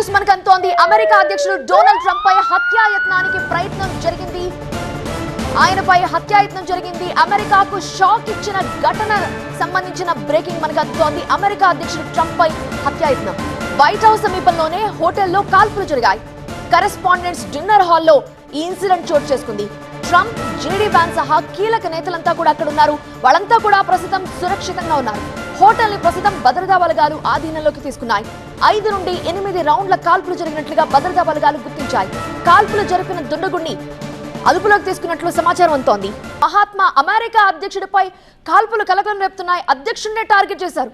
News మనకు అంతోంది. America అధ్యక్షుడు Donald Trump పై హత్యాయత్నానికి ప్రయత్నం జరిగింది. ఆయనపై హత్యాయత్నం జరిగింది. అమెరికాకు షాక్ ఇచ్చిన ఘటన సంబంధించిన బ్రేకింగ్ మనకు అంతోంది. అమెరికా అధ్యక్షుడు ట్రంప్ పై హత్యాయత్నం. వైట్ హౌస్ సమీపంలోనే హోటల్లో కాల్పులు జరిగాయి. కరెస్పాండెంట్స్ డిన్నర్ హాల్లో ఈ ఇన్సిడెంట్ చోటు చేసుకుంది. ట్రంప్, జేడీ వ్యాన్స్ సహా కీలక నేతలంతా కూడా అక్కడ ఉన్నారు. వాళ్ళంతా కూడా ప్రస్తుతం సురక్షితంగా ఉన్నారు. హోటల్ ని ప్రస్తుతం భద్రతా బలగాలు ఆధీనంలోకి తీసుకున్నాయి. 5 నుండి 8 రౌండ్ల కాల్పులు జరిగినట్లుగా భద్రతా బలగాలు గుర్తించాయి. కాల్పులు జరిపిన దుండగుడిని అదుపులోకి తీసుకున్నట్లు సమాచారం అంతోంది. మహాత్మా అమెరికా అధ్యక్షుడిపై కాల్పులు కలకలం రేపుతున్నాయి. అధ్యక్షుడినే టార్గెట్ చేశారు.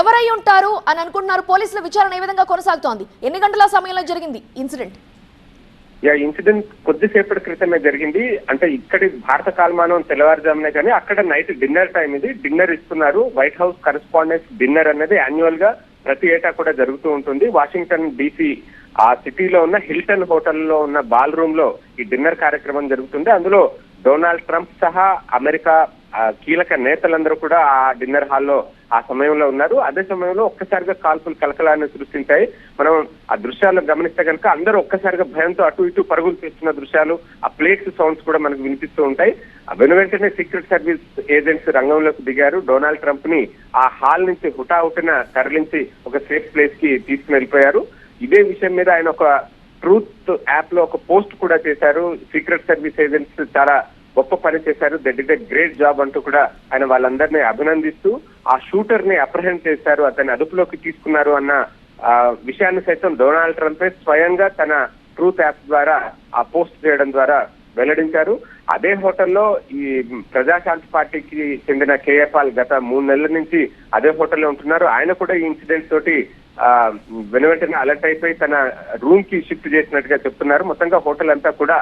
ఎవరై ఉంటారు అని అనుకుంటున్నారు? పోలీసుల విచారణ ఏ విధంగా కొనసాగుతోంది? ఎన్ని గంటల సమయంలో జరిగింది ఇన్సిడెంట్? ఇన్సిడెంట్ కొద్దిసేపటి క్రితమే జరిగింది. అంటే ఇక్కడి భారత కాలమానం తెల్లవారుజామునే కానీ అక్కడ నైట్ డిన్నర్ టైం ఇది. డిన్నర్ ఇస్తున్నారు. వైట్ హౌస్ కరెస్పాండెంట్స్ డిన్నర్ అనేది యాన్యువల్ గా ప్రతి ఏటా కూడా జరుగుతూ ఉంటుంది. వాషింగ్టన్ DC ఆ సిటీలో ఉన్న హిల్టన్ హోటల్లో ఉన్న బాల్ రూమ్ లో ఈ డిన్నర్ కార్యక్రమం జరుగుతుంది. అందులో డొనాల్డ్ ట్రంప్ సహా అమెరికా కీలక నేతలందరూ కూడా ఆ డిన్నర్ హాల్లో ఆ సమయంలో ఉన్నారు. అదే సమయంలో ఒక్కసారిగా కాల్పులు కలకలాన్ని సృష్టించాయి. మనం ఆ దృశ్యాలను గమనిస్తే కనుక అందరూ ఒక్కసారిగా భయంతో అటు ఇటు పరుగులు తీస్తున్న దృశ్యాలు, ఆ ప్లేట్స్ సౌండ్స్ కూడా మనకు వినిపిస్తూ ఉంటాయి. వెంటనే సీక్రెట్ సర్వీస్ ఏజెంట్స్ రంగంలోకి దిగారు. డొనాల్డ్ ట్రంప్ ని ఆ హాల్ నుంచి హుటాహుటిన తరలించి ఒక సేఫ్ ప్లేస్ కి తీసుకుని వెళ్ళిపోయారు. ఇదే విషయం మీద ఆయన ఒక ట్రూత్ యాప్ లో ఒక పోస్ట్ కూడా చేశారు. సీక్రెట్ సర్వీస్ ఏజెంట్స్ చాలా గొప్ప పని చేశారు, they did a great job అంటూ కూడా ఆయన వాళ్ళందరినీ అభినందిస్తూ ఆ షూటర్ ని అప్రహెండ్ చేశారు, అతన్ని అదుపులోకి తీసుకున్నారు అన్న విషయాన్ని సైతం డొనాల్డ్ ట్రంపే స్వయంగా తన ట్రూత్ యాప్ ద్వారా ఆ పోస్ట్ చేయడం ద్వారా వెల్లడించారు. అదే హోటల్లో ఈ ప్రజాశాంతి పార్టీకి చెందిన కేఏ పాల్ గత 3 నెలల నుంచి అదే హోటల్లో ఉంటున్నారు. ఆయన కూడా ఈ ఇన్సిడెంట్ తోటి వెంటనే అలర్ట్ అయిపోయి తన రూమ్ కి షిఫ్ట్ చేసినట్టుగా చెప్తున్నారు. మొత్తంగా హోటల్ అంతా కూడా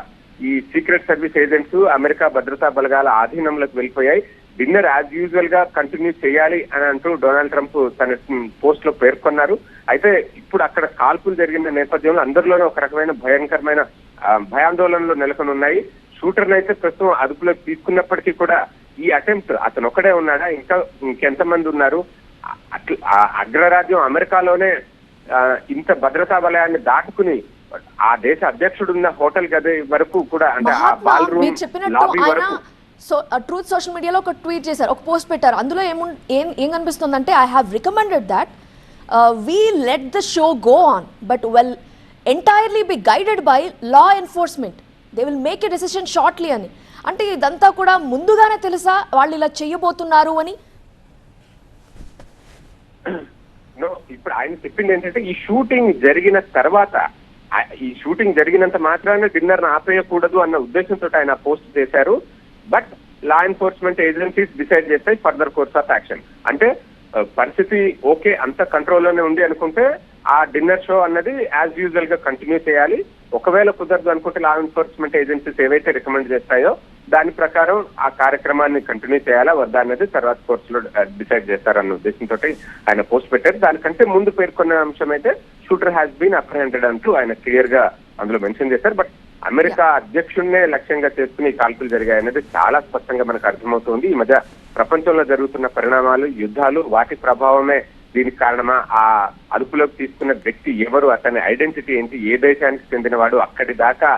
ఈ సీక్రెట్ సర్వీస్ ఏజెంట్స్, అమెరికా భద్రతా బలగాల ఆధీనంలోకి వెళ్ళిపోయాయి. డిన్నర్ యాజ్ యూజువల్ గా కంటిన్యూ చేయాలి అని అంటూ డొనాల్డ్ ట్రంప్ తన పోస్ట్ లో పేర్కొన్నారు. అయితే ఇప్పుడు అక్కడ కాల్పులు జరిగిన నేపథ్యంలో అందరిలోనే ఒక రకమైన భయంకరమైన భయాందోళనలు నెలకొని ఉన్నాయి. షూటర్ని అయితే ప్రస్తుతం అదుపులోకి తీసుకున్నప్పటికీ కూడా ఈ అటెంప్ట్ అతను ఒక్కడే ఉన్నాడా, ఇంకెంతమంది ఉన్నారు? అగ్రరాజ్యం అమెరికాలోనే ఇంత భద్రతా వలయాన్ని దాటుకుని ఆ దేశ అధ్యక్షుడు ఉన్న హోటల్ గది వరకు కూడా, అంటే ఆ బాల్ రూమ్ లాబీ వరకు. సో ట్రూత్ సోషల్ మీడియాలో ఒక ట్వీట్ చేశారు, ఒక పోస్ట్ పెట్టారు. అందులో ఏం కనిపిస్తుందంటే, I have recommended that we let the show go on but we'll entirely be guided by law enforcement, they will make a decision shortly అని. అంటే ఇదంతా కూడా ముందుగానే తెలుసా వాళ్ళు ఇలా చెయ్యబోతున్నారు అని? ఇప్పుడు ఆయన చెప్పింది ఏంటంటే, ఈ షూటింగ్ జరిగిన తర్వాత, ఈ షూటింగ్ జరిగినంత మాత్రాన డిన్నర్ ఆపేయకూడదు అన్న ఉద్దేశంతో ఆయన పోస్ట్ చేశారు. But law enforcement agencies decide చేస్తాయి ఫర్దర్ కోర్స్ ఆఫ్ యాక్షన్. అంటే పరిస్థితి ఓకే, అంత కంట్రోల్లోనే ఉంది అనుకుంటే ఆ డిన్నర్ షో అన్నది యాజ్ యూజువల్ గా కంటిన్యూ చేయాలి. ఒకవేళ కుదరదు అనుకుంటే లా ఎన్ఫోర్స్మెంట్ ఏజెన్సీస్ ఏవైతే రికమెండ్ చేస్తాయో దాని ప్రకారం ఆ కార్యక్రమాన్ని కంటిన్యూ చేయాలా వద్దా అనేది తర్వాత కోర్సులో డిసైడ్ చేస్తారన్న ఉద్దేశంతో ఆయన పోస్ట్ పెట్టారు. దానికంటే ముందు పేర్కొన్న అంశం అయితే షూటర్ హ్యాస్ బీన్ అప్రహెండెడ్ అంటూ ఆయన క్లియర్ గా అందులో మెన్షన్ చేశారు. బట్ అమెరికా అధ్యక్షుడినే లక్ష్యంగా చేసుకుని కాల్పులు జరిగాయనేది చాలా స్పష్టంగా మనకు అర్థమవుతోంది. ఈ మధ్య ప్రపంచంలో జరుగుతున్న పరిణామాలు, యుద్ధాలు, వాటి ప్రభావమే దీనికి కారణమా? ఆ అదుపులోకి తీసుకున్న వ్యక్తి ఎవరు, అతని ఐడెంటిటీ ఏంటి, ఏ దేశానికి చెందినవాడు, అక్కడి దాకా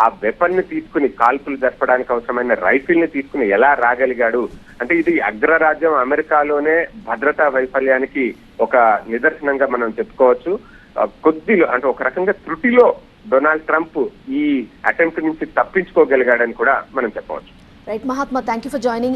ఆ వెపన్ ని తీసుకుని కాల్పులు జరపడానికి అవసరమైన రైఫిల్ ని తీసుకుని ఎలా రాగలిగాడు? అంటే ఇది అగ్రరాజ్యం అమెరికాలోనే భద్రతా వైఫల్యానికి ఒక నిదర్శనంగా మనం చెప్పుకోవచ్చు. అంటే ఒక రకంగా త్రుటిలో డొనాల్డ్ ట్రంప్ ఈ అటెంప్ట్ నుంచి తప్పించుకోగలిగాడని కూడా మనం చెప్పవచ్చు. Right Mahatma, thank you for joining.